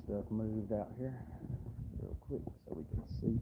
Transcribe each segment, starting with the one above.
stuff moved out here real quick so we can see.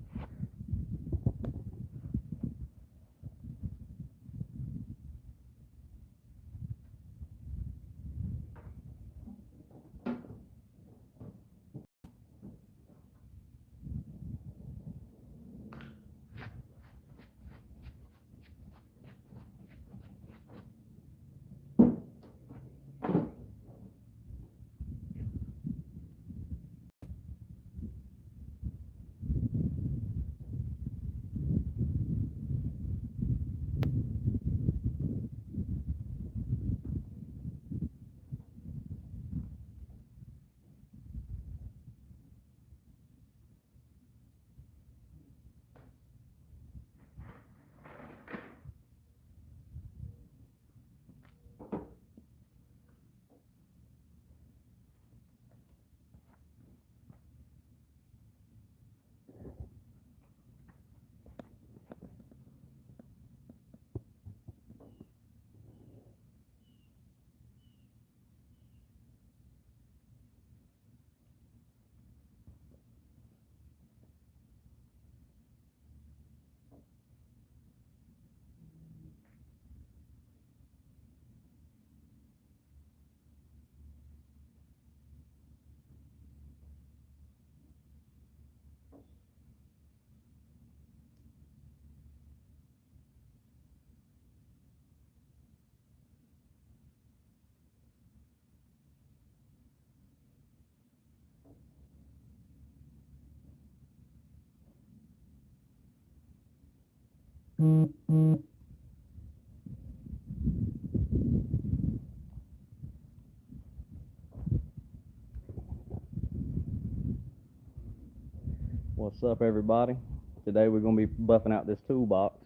What's up, everybody? Today we're going to be buffing out this toolbox.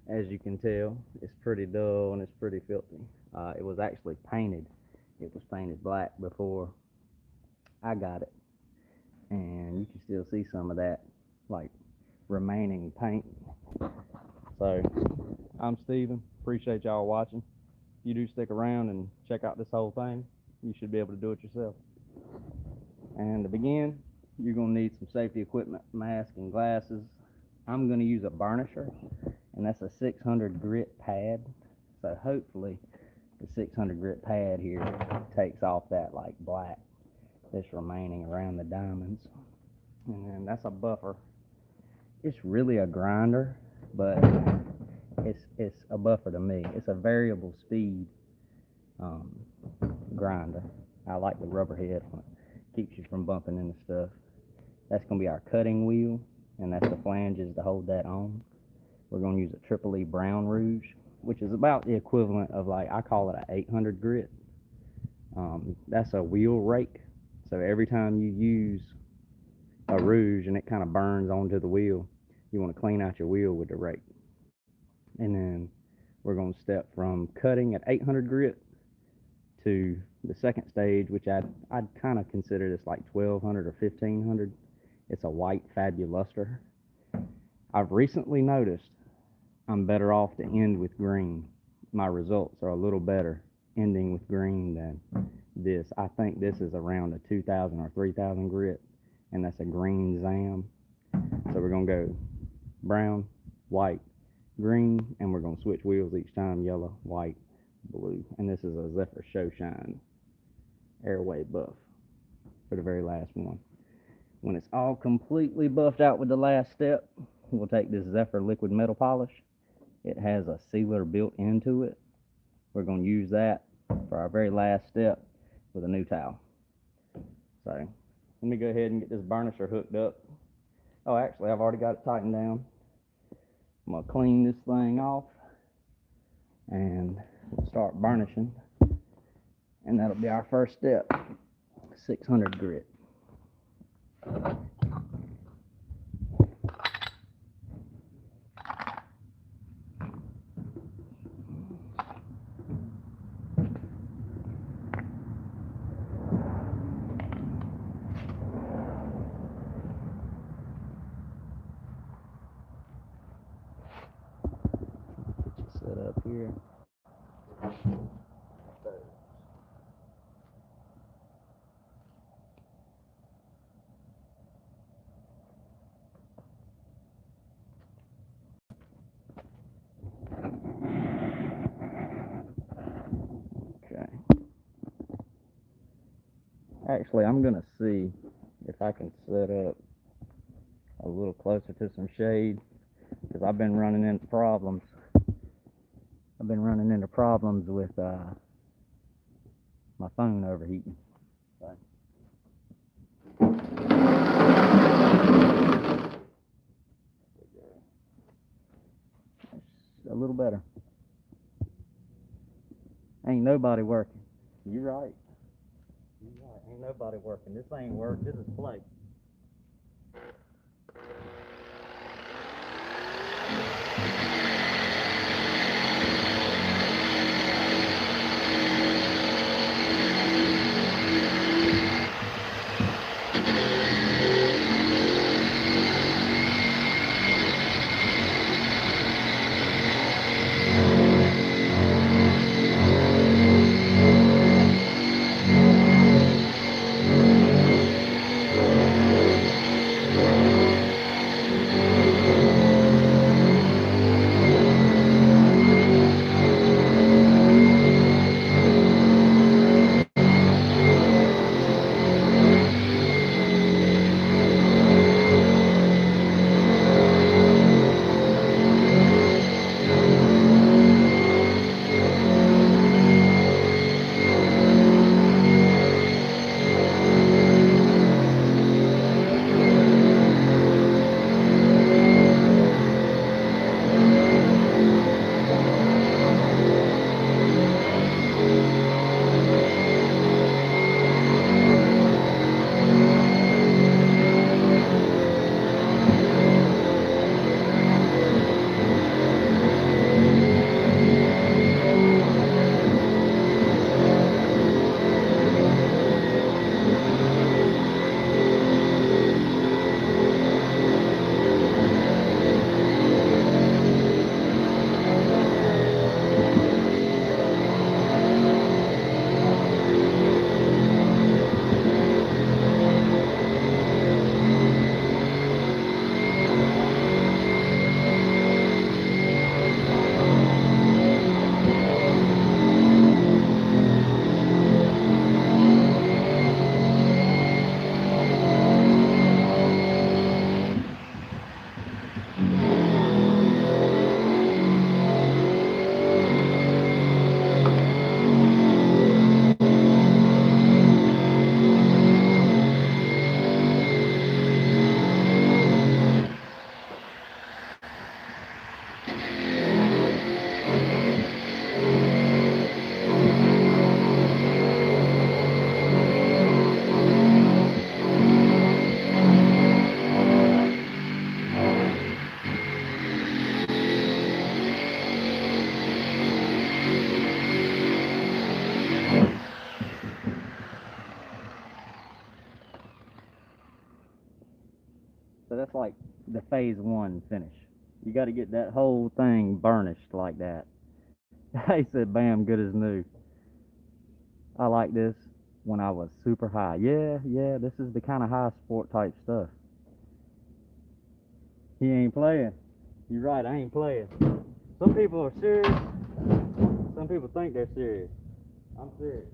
As you can tell, it's pretty dull and it's pretty filthy. It was actually painted. It was painted black before I got it, and you can still see some of that like remaining paint. So I'm Steven. Appreciate y'all watching. If you do stick around and check out this whole thing, you should be able to do it yourself. And to begin, you're going to need some safety equipment, mask and glasses. I'm going to use a burnisher, and that's a 600 grit pad. So hopefully the 600 grit pad here takes off that like black that's remaining around the diamonds. And then that's a buffer. It's really a grinder, but it's a buffer to me. It's a variable speed grinder. I like the rubber head on it. Keeps you from bumping into stuff. That's going to be our cutting wheel, and that's the flanges to hold that on. We're going to use a triple E brown rouge, which is about the equivalent of, like, I call it an 800 grit. That's a wheel rake. So every time you use a rouge and it kind of burns onto the wheel, you want to clean out your wheel with the rake. And then we're going to step from cutting at 800 grit to the second stage, which I'd kind of consider this like 1200 or 1500. It's a white fabuluster. I've recently noticed I'm better off to end with green. My results are a little better ending with green than this. I think this is around a 2000 or 3000 grit, and that's a green Zam. So we're going to go brown, white, green, and we're going to switch wheels each time: yellow, white, blue. And this is a Zephyr Showshine airway buff for the very last one. When it's all completely buffed out with the last step, we'll take this Zephyr liquid metal polish. It has a sealer built into it. We're going to use that for our very last step with a new towel. So let me go ahead and get this burnisher hooked up. Oh, actually, I've already got it tightened down. I'm going to clean this thing off and we'll start burnishing. And that'll be our first step: 600 grit. Get you set up here. Actually, I'm gonna see if I can set up a little closer to some shade because I've been running into problems. I've been running into problems with my phone overheating. So, a little better. Ain't nobody working. You right. You right. Ain't nobody working. This ain't work. This is play. So that's like the phase one finish. You got to get that whole thing burnished like that. He said, "Bam, good as new." I like this when I was super high. Yeah, yeah, this is the kind of high sport type stuff. He ain't playing. You're right, I ain't playing. Some people are serious. Some people think they're serious. I'm serious.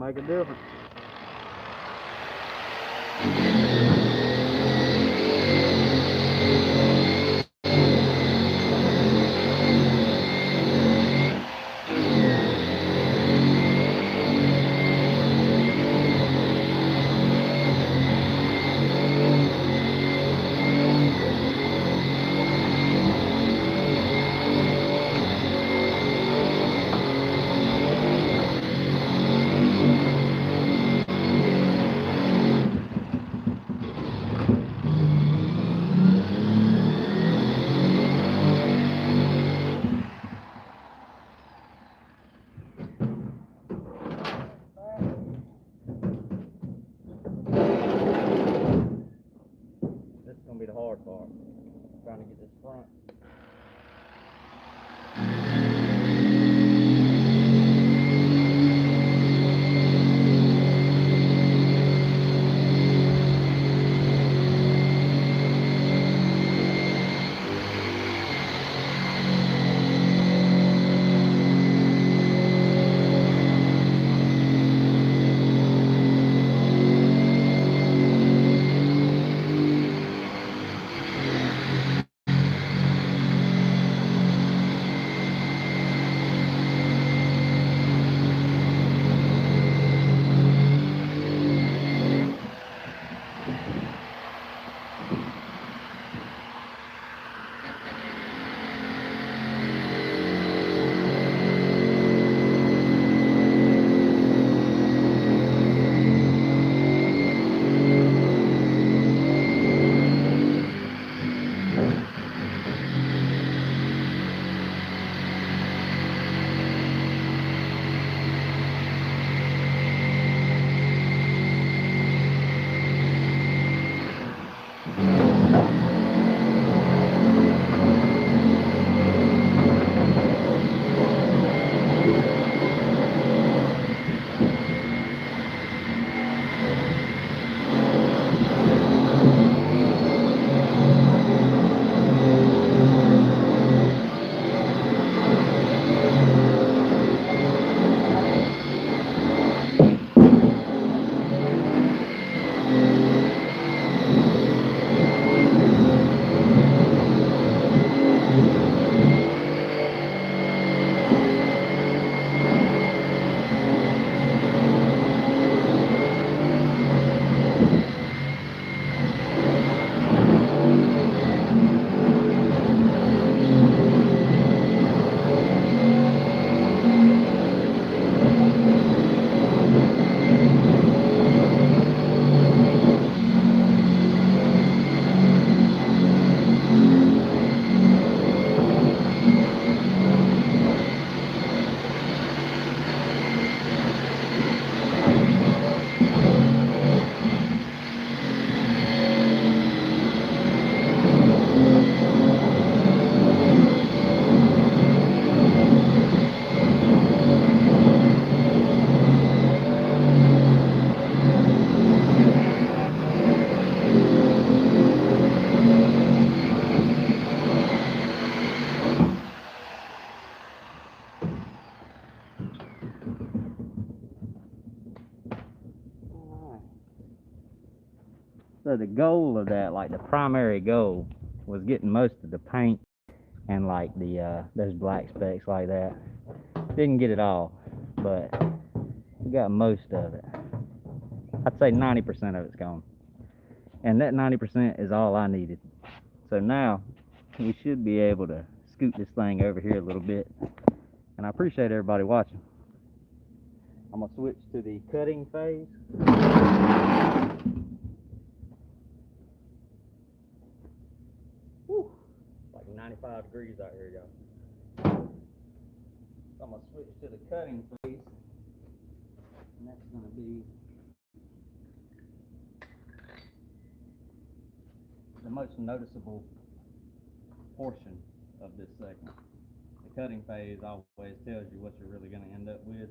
make a difference. This is going to be the hard part, trying to get this front. So the goal of that, like the primary goal, was getting most of the paint and like the those black specks like that. Didn't get it all, but we got most of it. I'd say 90% of it's gone. And that 90% is all I needed. So now we should be able to scoot this thing over here a little bit. And I appreciate everybody watching. I'm going to switch to the cutting phase. Whew, like 95 degrees out here, y'all. So I'm going to switch to the cutting phase. And that's going to be the most noticeable portion of this segment. The cutting phase always tells you what you're really going to end up with.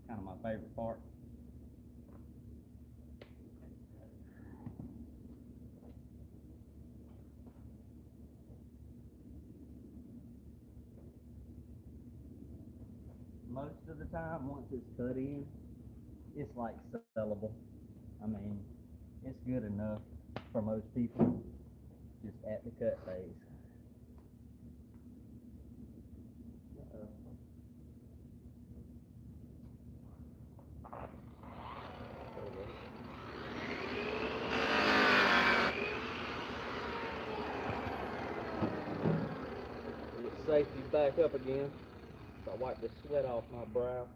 Kind of my favorite part. Most of the time, once it's cut in, it's like sellable. I mean, it's good enough for most people just at the cut phase. Get safety back up again. So I wipe the sweat off my brow.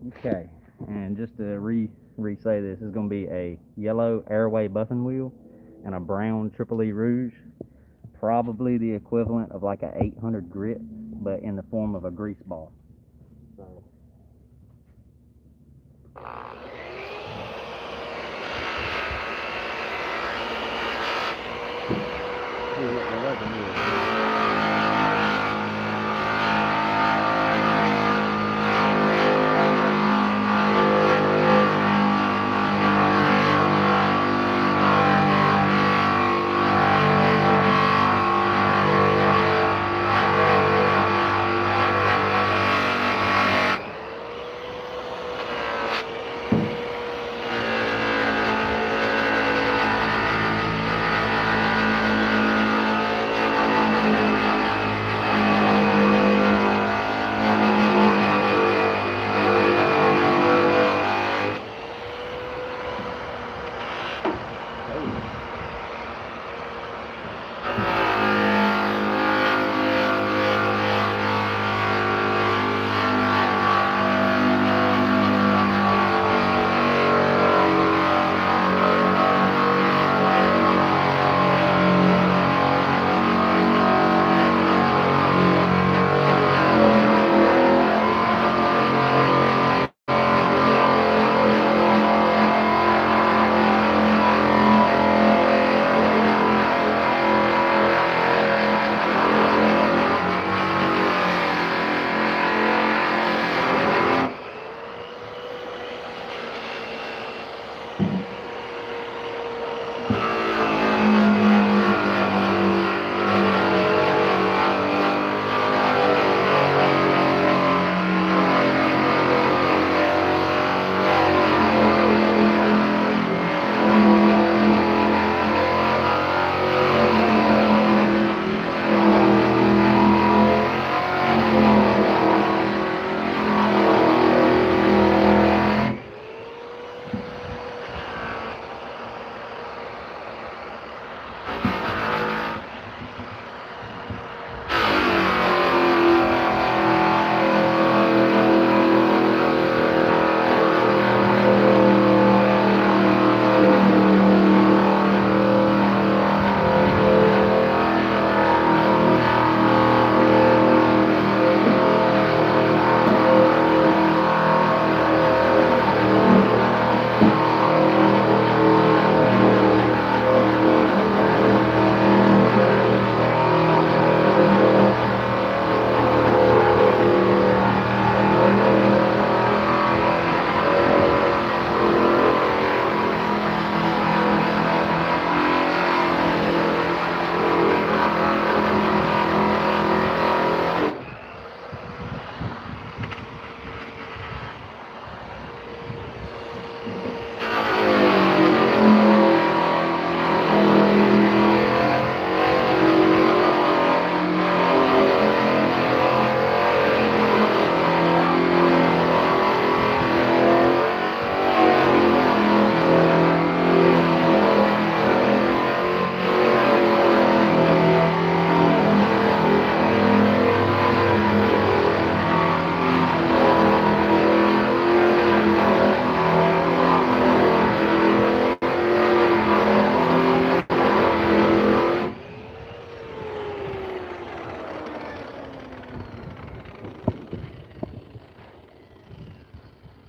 Okay, and just to re-say this is going to be a yellow airway buffing wheel and a brown triple E rouge, probably the equivalent of like a 800 grit, but in the form of a grease ball. So. See what the weapon is.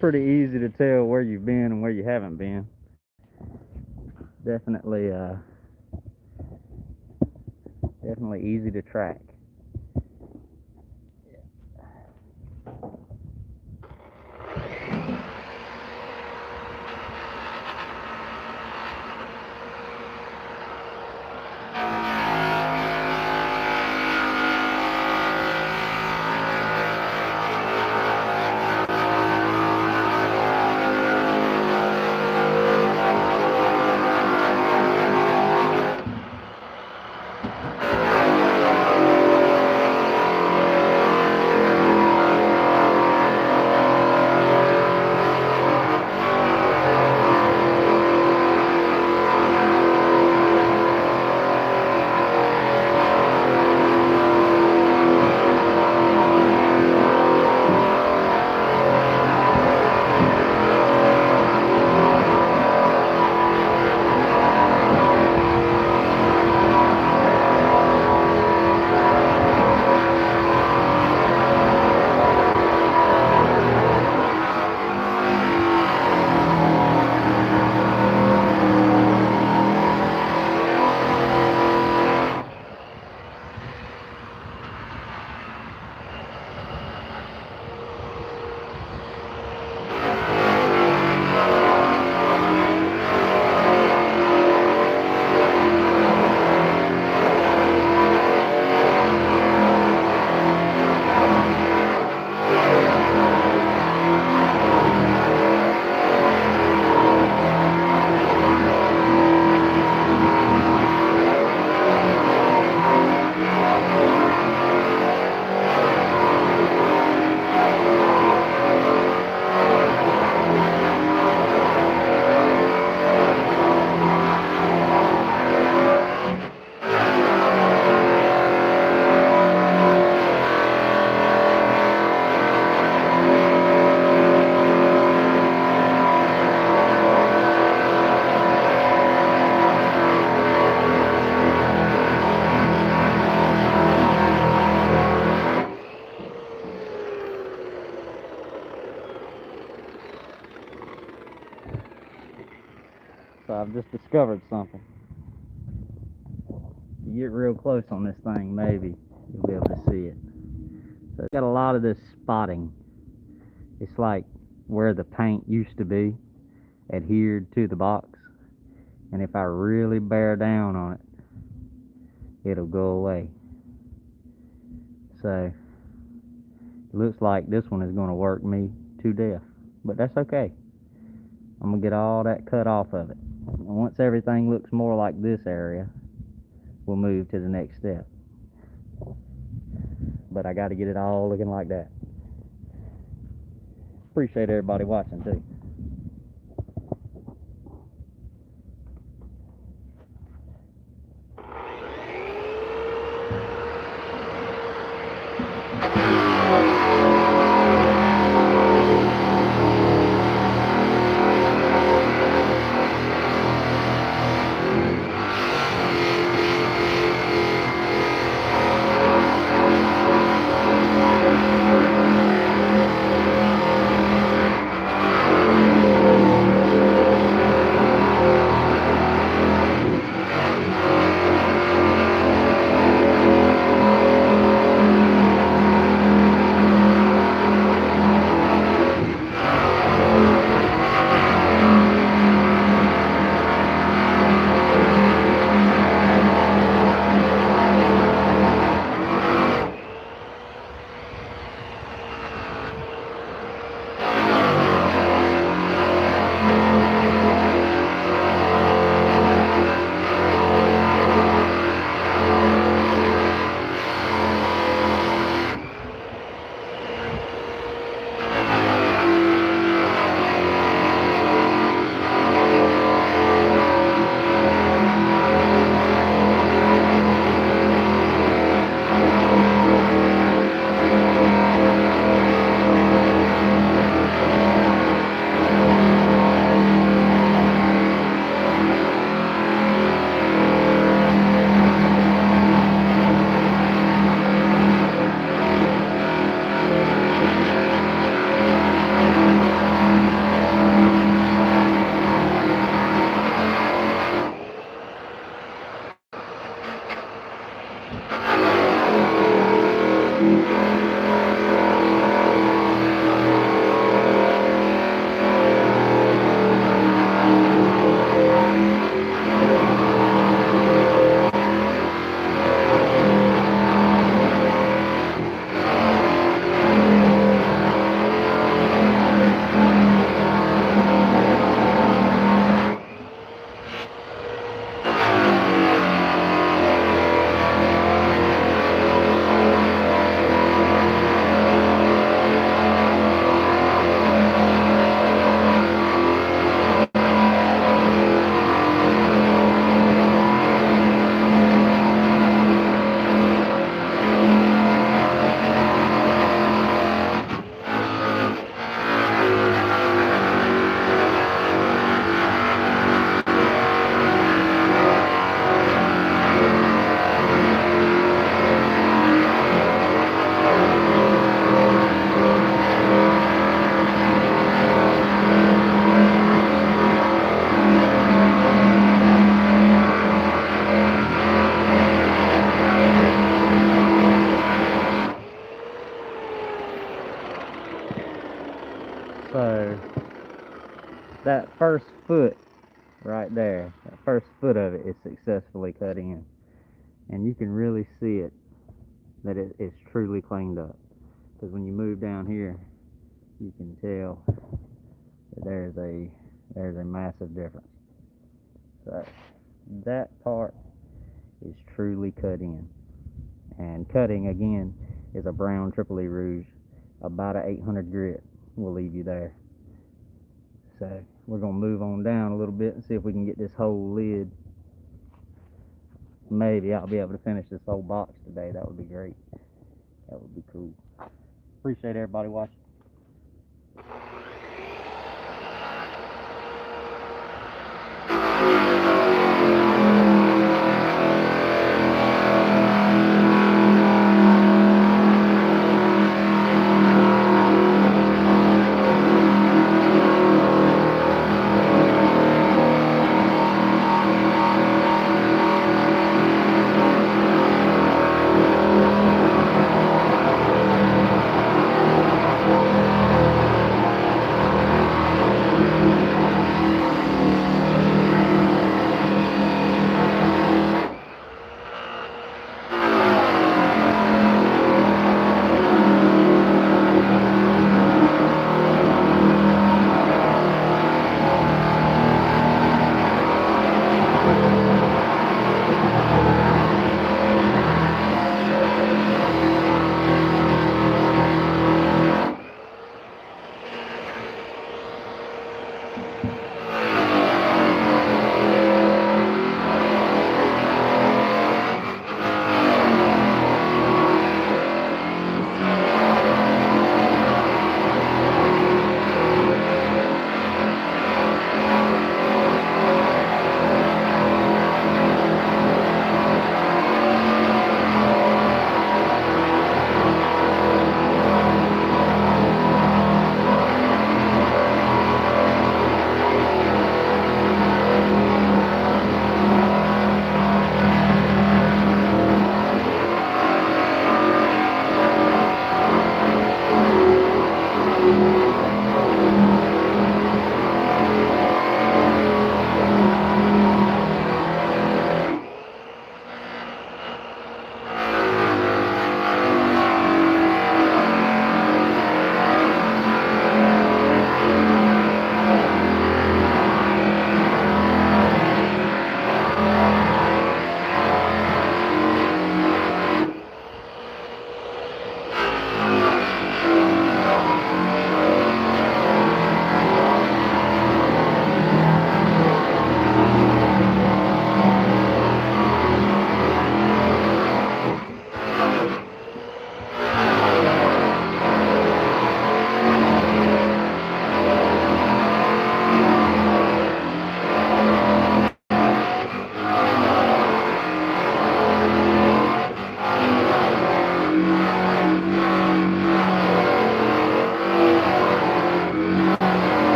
Pretty easy to tell where you've been and where you haven't been. Definitely, definitely easy to track. So I've just discovered something. If you get real close on this thing, maybe you'll be able to see it. So it's got a lot of this spotting. It's like where the paint used to be adhered to the box. And if I really bear down on it, it'll go away. So it looks like this one is going to work me to death, but that's okay. I'm going to get all that cut off of it. And once everything looks more like this area, we'll move to the next step. But I got to get it all looking like that. Appreciate everybody watching too. So that first foot right there, that first foot of it is successfully cut in, and you can really see it, that it's truly cleaned up. Because when you move down here, you can tell that there's a massive difference. So that part is truly cut in, and cutting again is a brown triple E rouge, about an 800 grit will leave you there. So we're going to move on down a little bit and see if we can get this whole lid. Maybe I'll be able to finish this whole box today. That would be great. That would be cool. Appreciate everybody watching.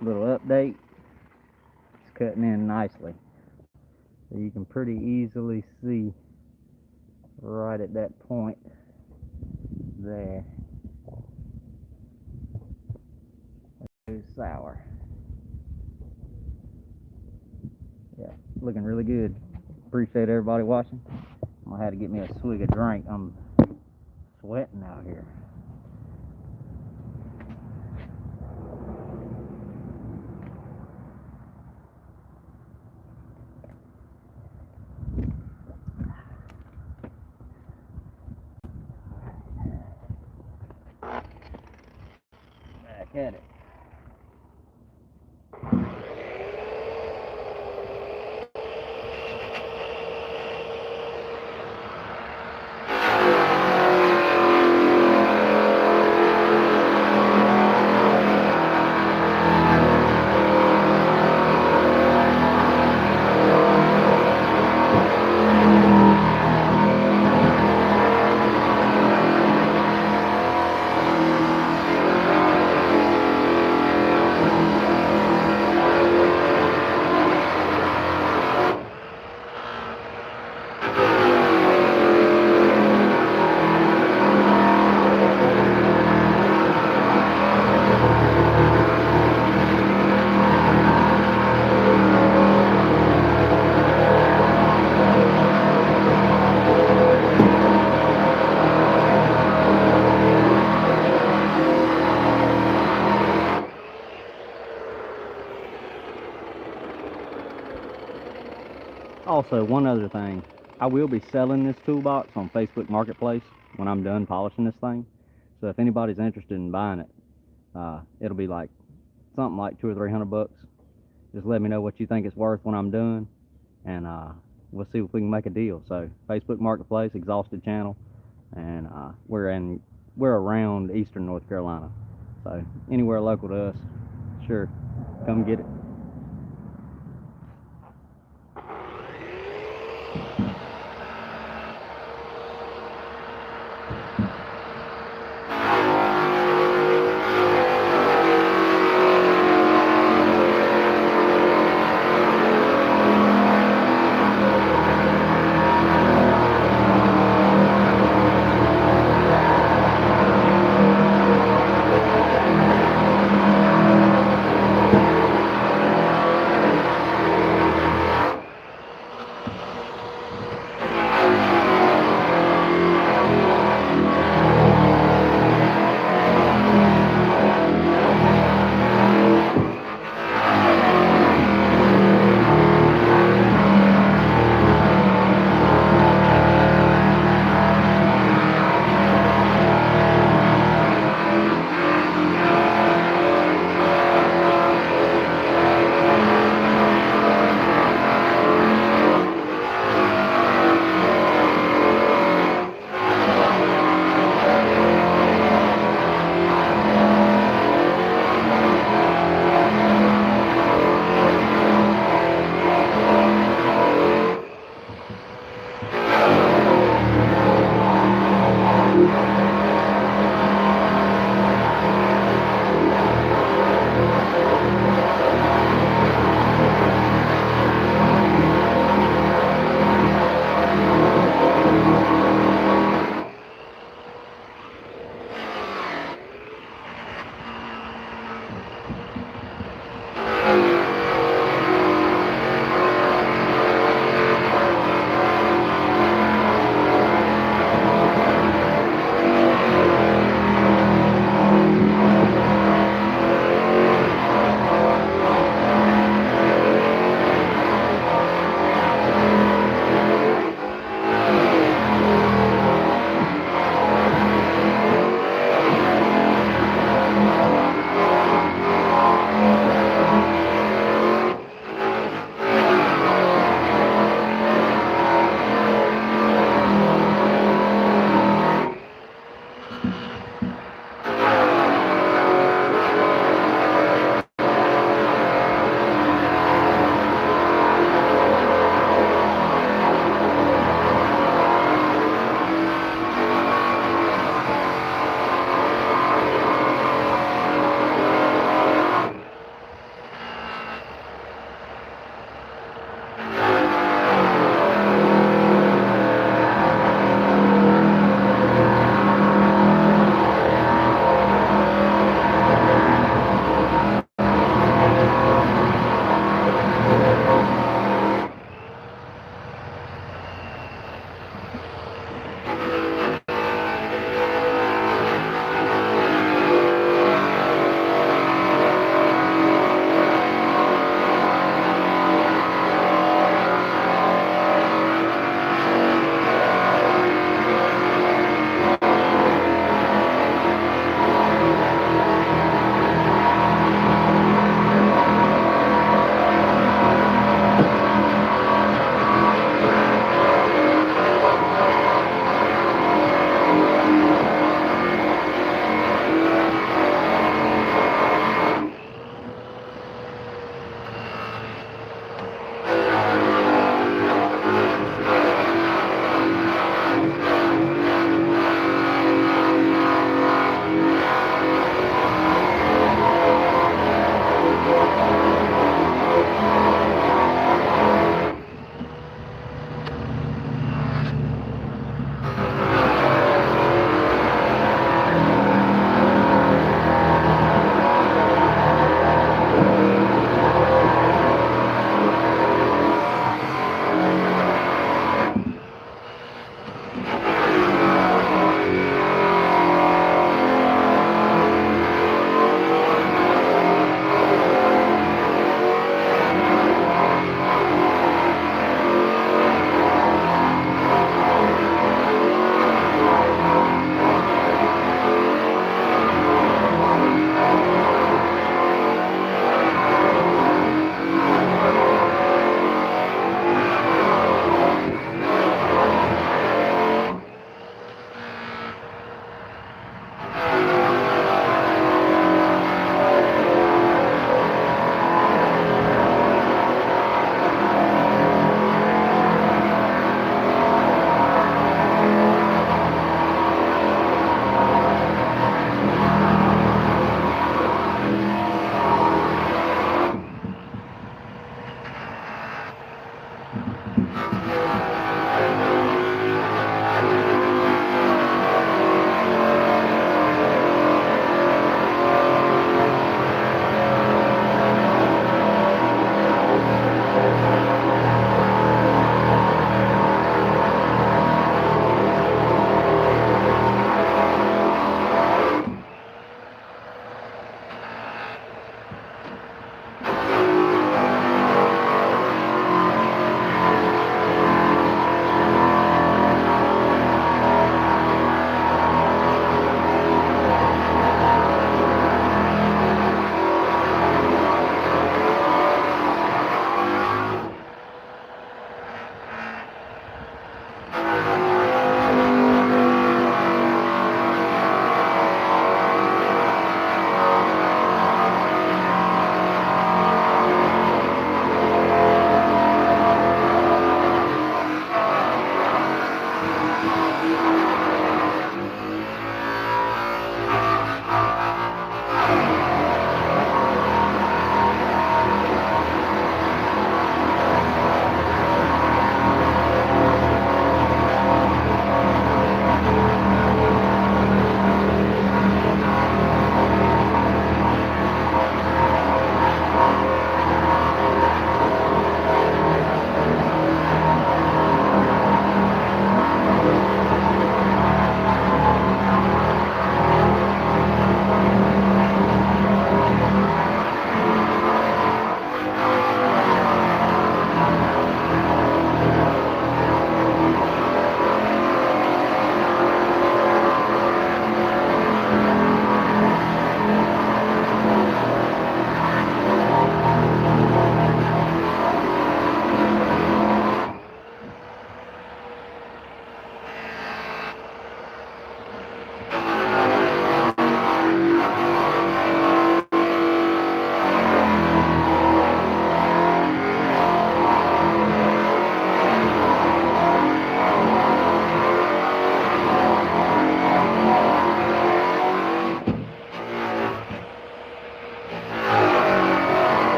Little update. It's cutting in nicely. So you can pretty easily see right at that point there. It's sour. Yeah, looking really good. Appreciate everybody watching. I'm gonna have to get me a swig of drink. I'm sweating out here. Back at it. Also, one other thing, I will be selling this toolbox on Facebook Marketplace when I'm done polishing this thing. So if anybody's interested in buying it, it'll be like something like $200 or $300. Just let me know what you think it's worth when I'm done, and we'll see if we can make a deal. So Facebook Marketplace, Exhausted Channel, and we're around Eastern North Carolina. So anywhere local to us, sure, come get it.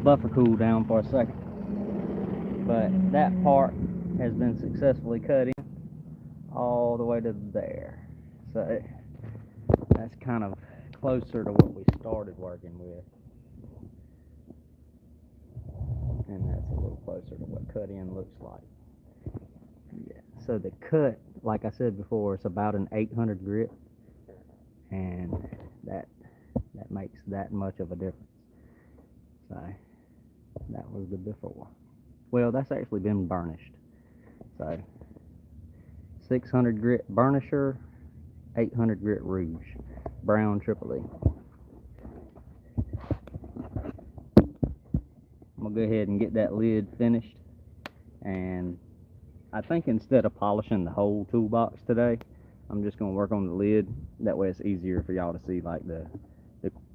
buffer cool down for a second. But that part has been successfully cut in all the way to there. So that's kind of closer to what we started working with. And that's a little closer to what cut in looks like. Yeah. So the cut, like I said before, it's about an 800 grit, and that makes that much of a difference. So that was the before. Well, that's actually been burnished. So 600 grit burnisher, 800 grit rouge, brown triple E. I'm gonna go ahead and get that lid finished, and I think instead of polishing the whole toolbox today, I'm just gonna work on the lid. That way it's easier for y'all to see like the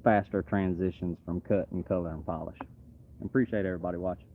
faster transitions from cut and color and polish. I appreciate everybody watching.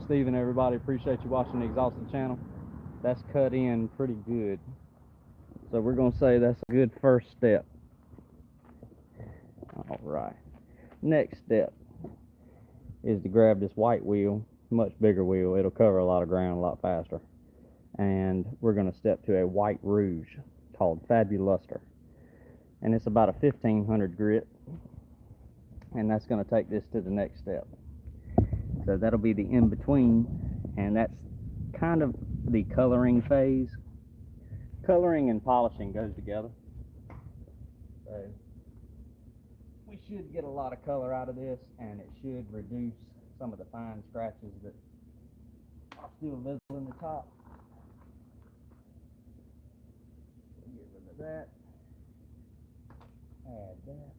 Steven, everybody. Appreciate you watching the Exhausted channel. That's cut in pretty good. So we're going to say that's a good first step. All right. Next step is to grab this white wheel, much bigger wheel. It'll cover a lot of ground a lot faster. And we're going to step to a white rouge called Fabuluster. And it's about a 1500 grit. And that's going to take this to the next step. So that'll be the in-between, and that's kind of the coloring phase. Coloring and polishing goes together. So we should get a lot of color out of this, and it should reduce some of the fine scratches that are still visible in the top. Get rid of that. Add that.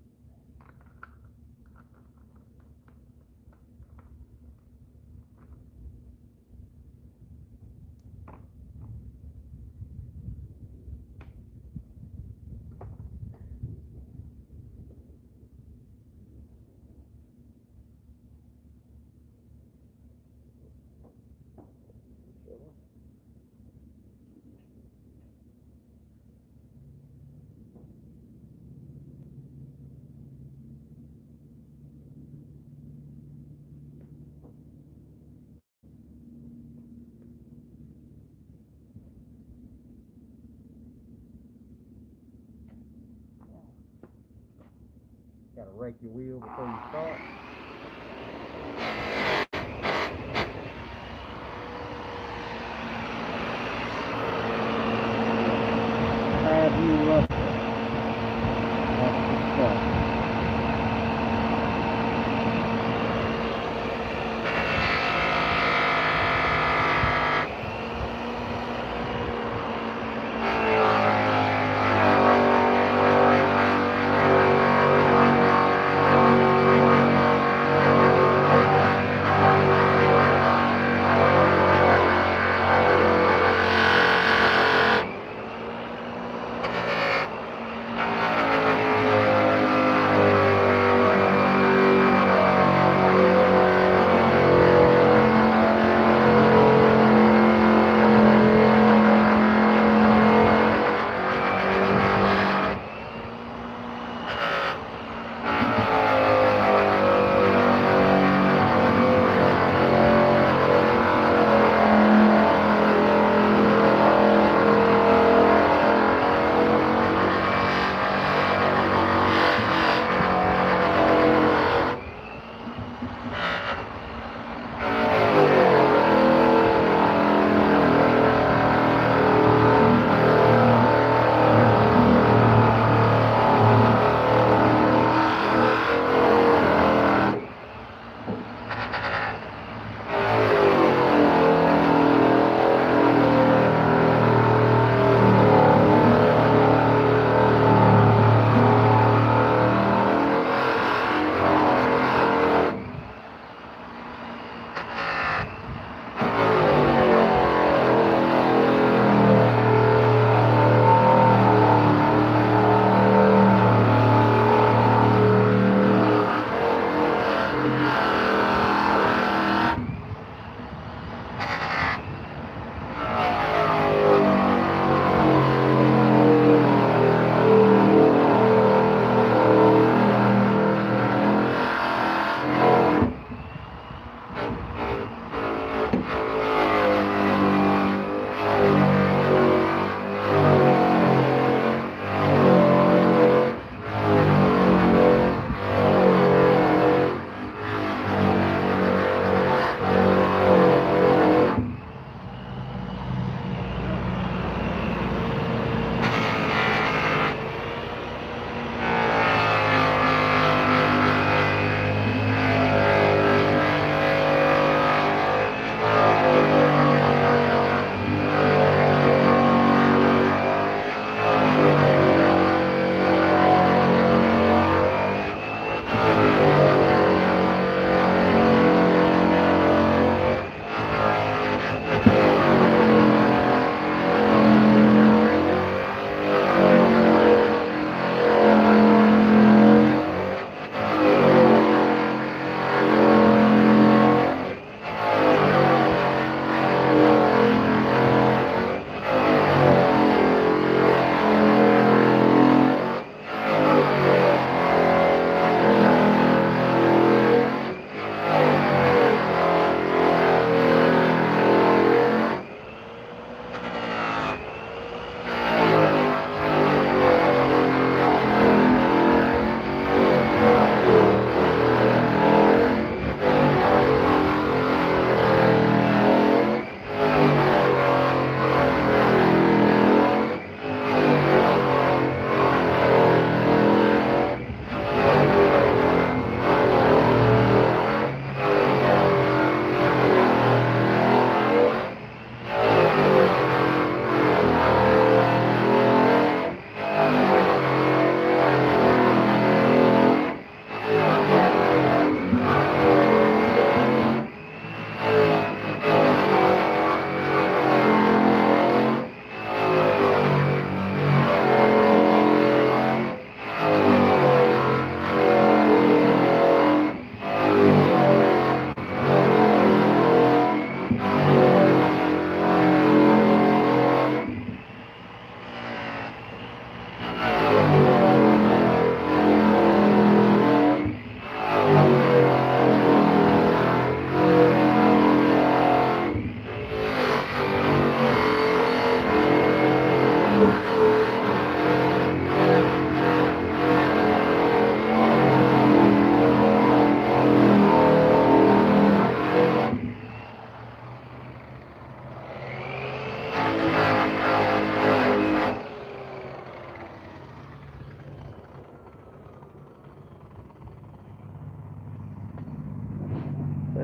Got to rake your wheel before you start. Fabuluster. That's the stuff.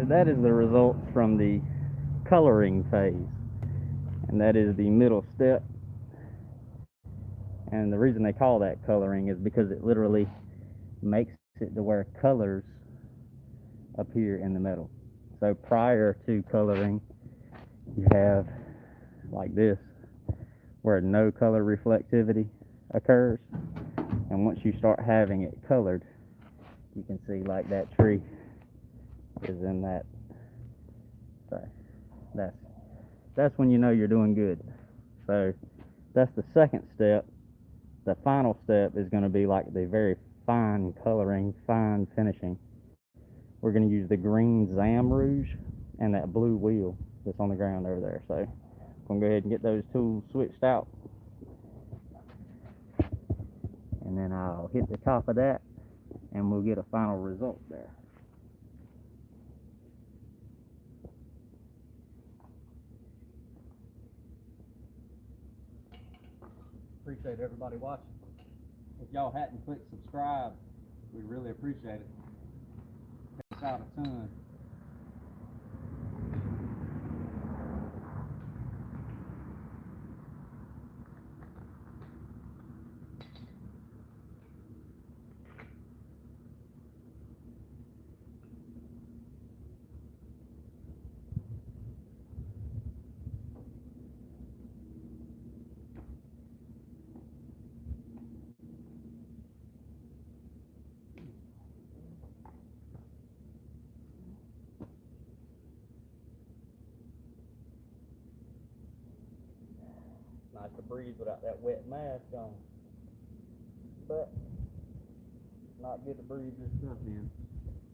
that is the result from the coloring phase, and that is the middle step. And the reason they call that coloring is because it literally makes it to where colors appear in the metal. So prior to coloring, you have like this, where no color reflectivity occurs. And once you start having it colored, you can see like that tree is in that. So that's when you know you're doing good. So that's the second step. The final step is going to be like the very fine coloring, fine finishing. We're going to use the green Zam rouge and that blue wheel that's on the ground over there. So I'm going to go ahead and get those tools switched out, and then I'll hit the top of that and we'll get a final result there. Appreciate everybody watching. If y'all hadn't clicked subscribe, we really appreciate it. Helps out a ton. Nice to breathe without that wet mask on, but not good to breathe this stuff in.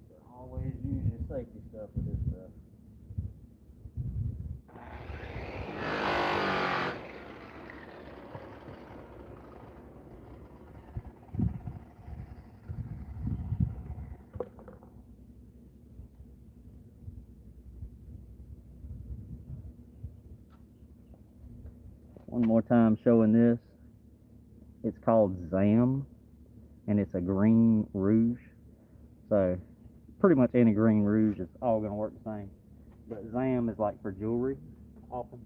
So always use your safety stuff with this stuff. One more time showing this. It's called Zam, and it's a green rouge. So pretty much any green rouge is all going to work the same. But Zam is like for jewelry often.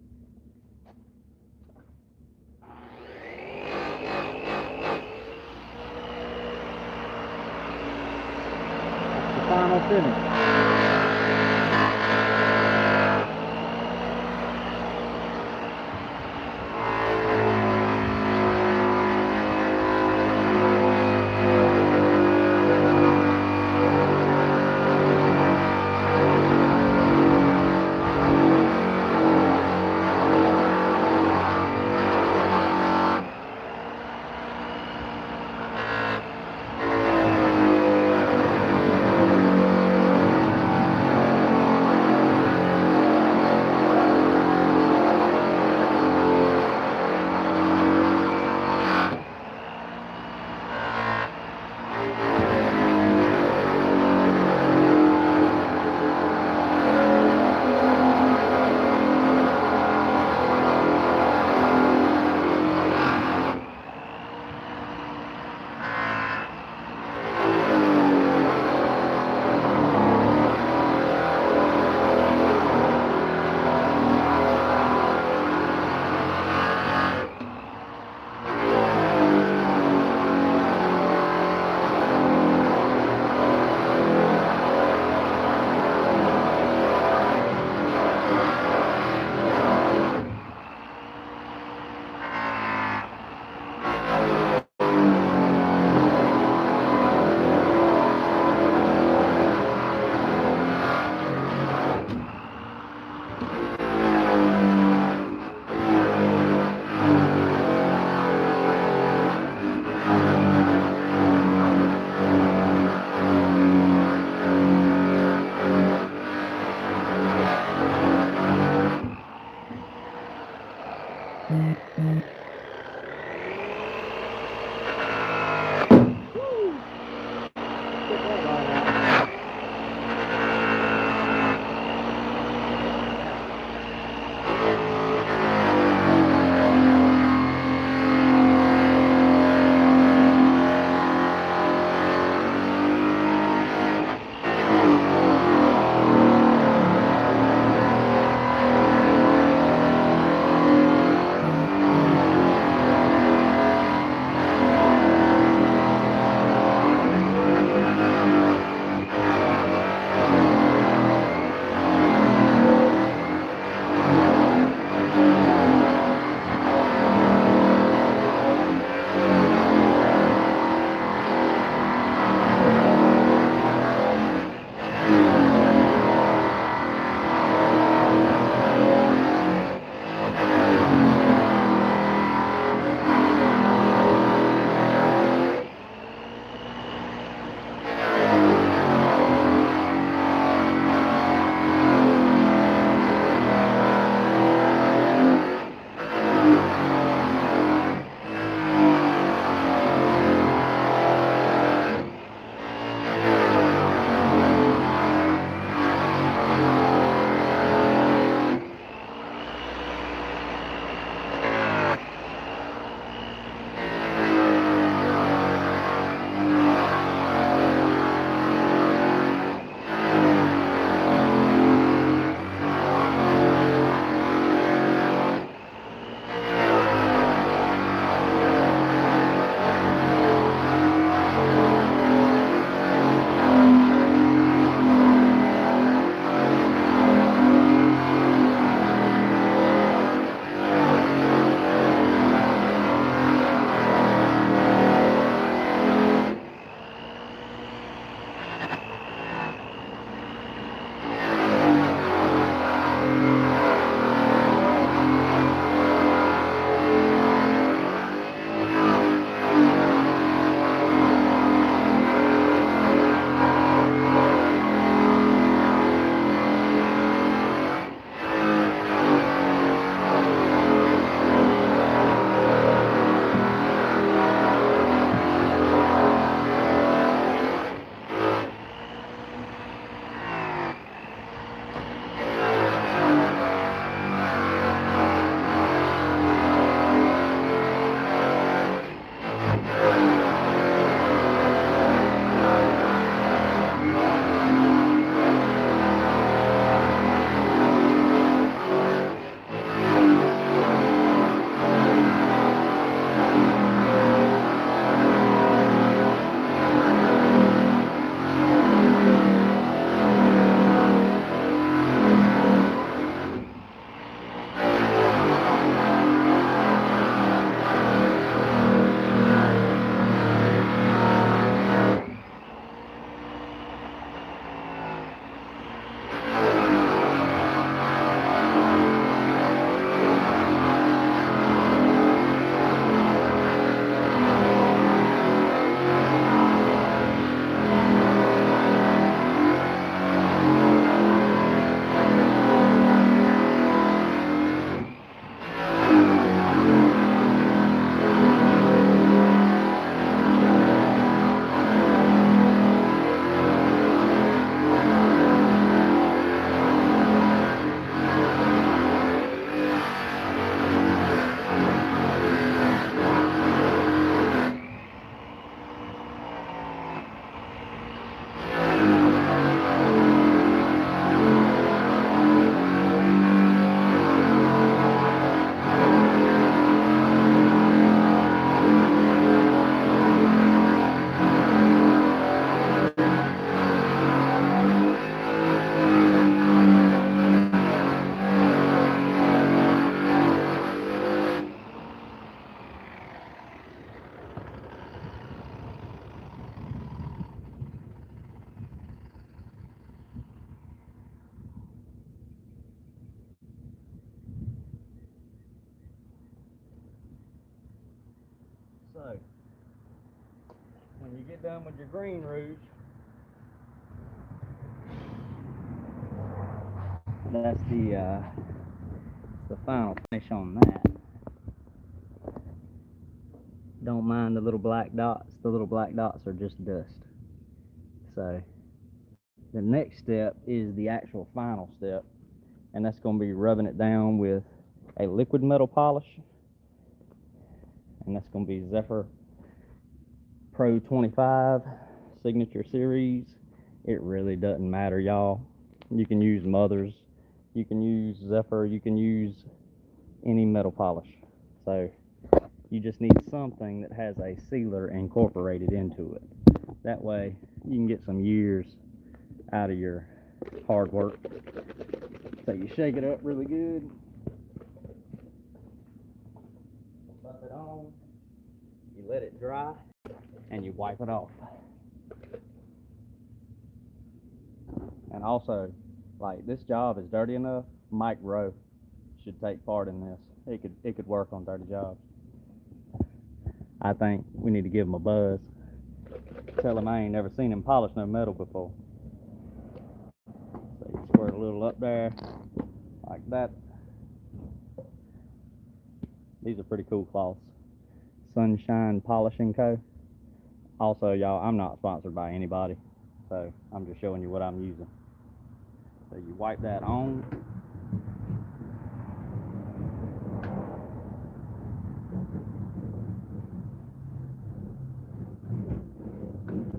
That's the final finish. So, when you get done with your green rouge, that's the final finish on that. Don't mind the little black dots. The little black dots are just dust. So the next step is the actual final step, and that's going to be rubbing it down with a liquid metal polish, and that's going to be Zephyr Pro 25 Signature Series. It really doesn't matter, y'all. You can use Mothers, you can use Zephyr, you can use any metal polish. So you just need something that has a sealer incorporated into it. That way you can get some years out of your hard work. So you shake it up really good, buff it on, you let it dry, and you wipe it off. And also, like, this job is dirty enough, Mike Rowe should take part in this. It could work on dirty jobs. I think we need to give him a buzz. Tell him I ain't never seen him polish no metal before. So you squirt a little up there, like that. These are pretty cool cloths. Sunshine Polishing Co. Also, y'all, I'm not sponsored by anybody, so I'm just showing you what I'm using. So you wipe that on.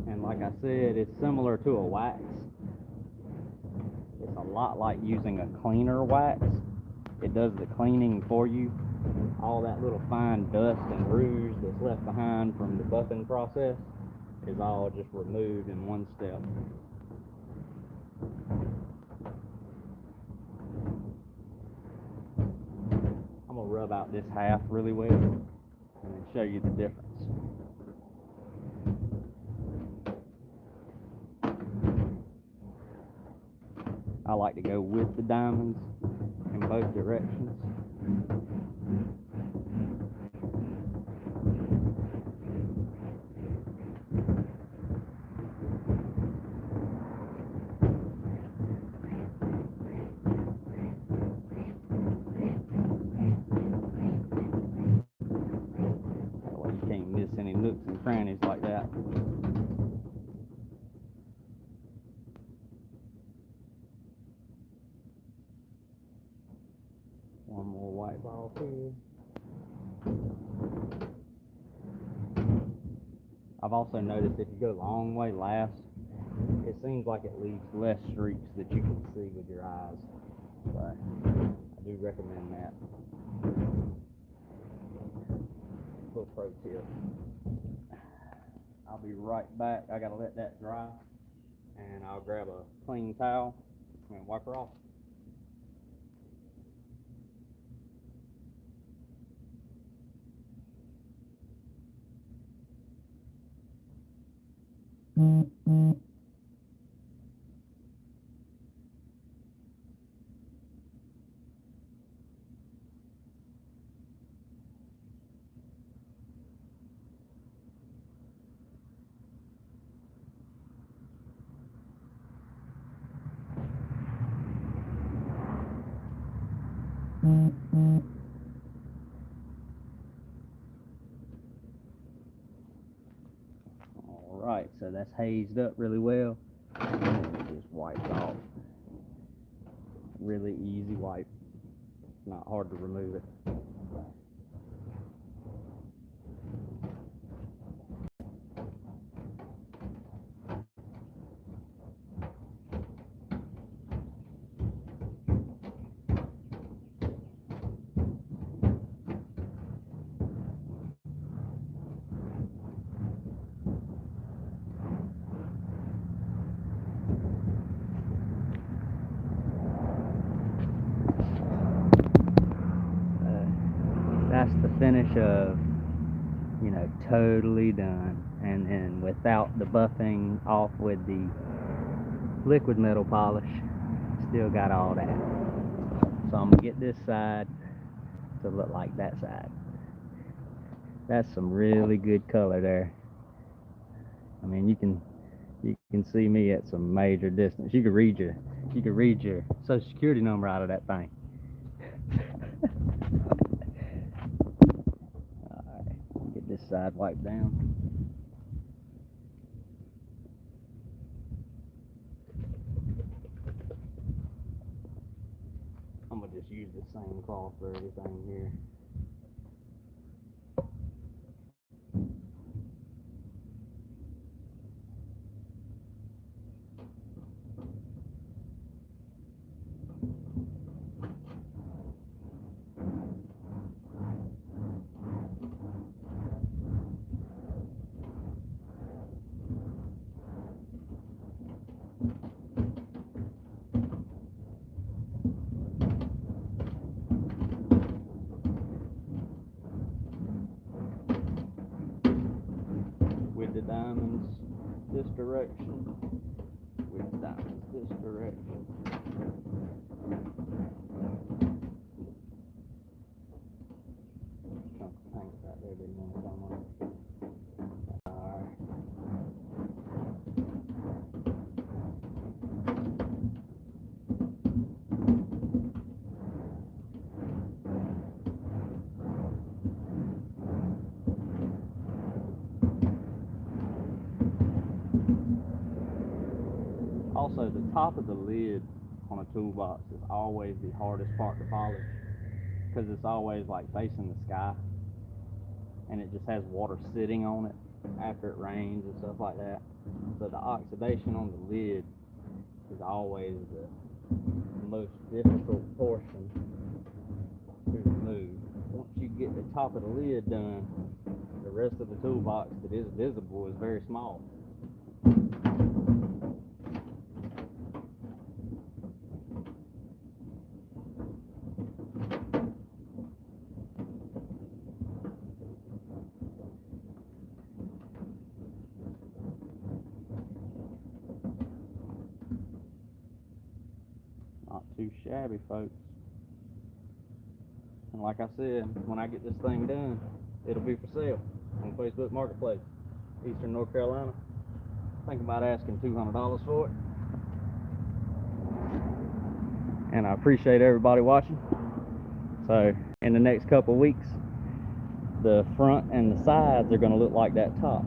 And like I said, it's similar to a wax. It's a lot like using a cleaner wax. It does the cleaning for you. All that little fine dust and rouge that's left behind from the buffing process is all just removed in one step. I'm going to rub out this half really well and then show you the difference. I like to go with the diamonds in both directions. That way you can't miss any nooks and crannies like that. One more wipe off here. I've also noticed if you go long way last, it seems like it leaves less streaks that you can see with your eyes. So I do recommend that. Little pro tip. I'll be right back. I gotta let that dry, and I'll grab a clean towel and wipe her off. Alright, so that's hazed up really well. And it just wipes off. Really easy wipe. It's not hard to remove it. That's the finish of, you know, totally done. And then without the buffing off with the liquid metal polish, still got all that. So I'm gonna get this side to look like that side. That's some really good color there. I mean, you can see me at some major distance. You could read your social security number out of that thing. All right, get this side wiped down. I'm gonna just use the same cloth for everything here. With the diamonds this direction, with the diamonds this direction. Chunk of paint right there didn't want to come on. Alright. Also, the top of the lid on a toolbox is always the hardest part to polish because it's always like facing the sky and it just has water sitting on it after it rains and stuff like that. So the oxidation on the lid is always the most difficult portion to remove. Once you get the top of the lid done, the rest of the toolbox that is visible is very small. Not too shabby, folks. And like I said, when I get this thing done, it'll be for sale on Facebook Marketplace, Eastern North Carolina. Think about asking $200 for it. And I appreciate everybody watching. So in the next couple of weeks, the front and the sides are going to look like that top.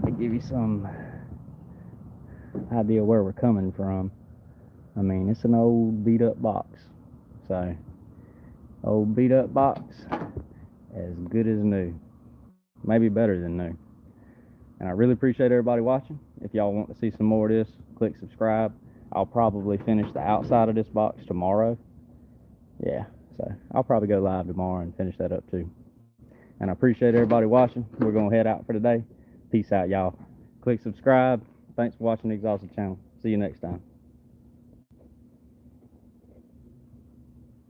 To give you some idea where we're coming from. I mean, it's an old beat up box. So, old beat up box, as good as new. Maybe better than new. And I really appreciate everybody watching. If y'all want to see some more of this, click subscribe. I'll probably finish the outside of this box tomorrow. Yeah, so I'll probably go live tomorrow and finish that up too. And I appreciate everybody watching. We're going to head out for today. Peace out, y'all. Click subscribe. Thanks for watching the Exhausted channel. See you next time.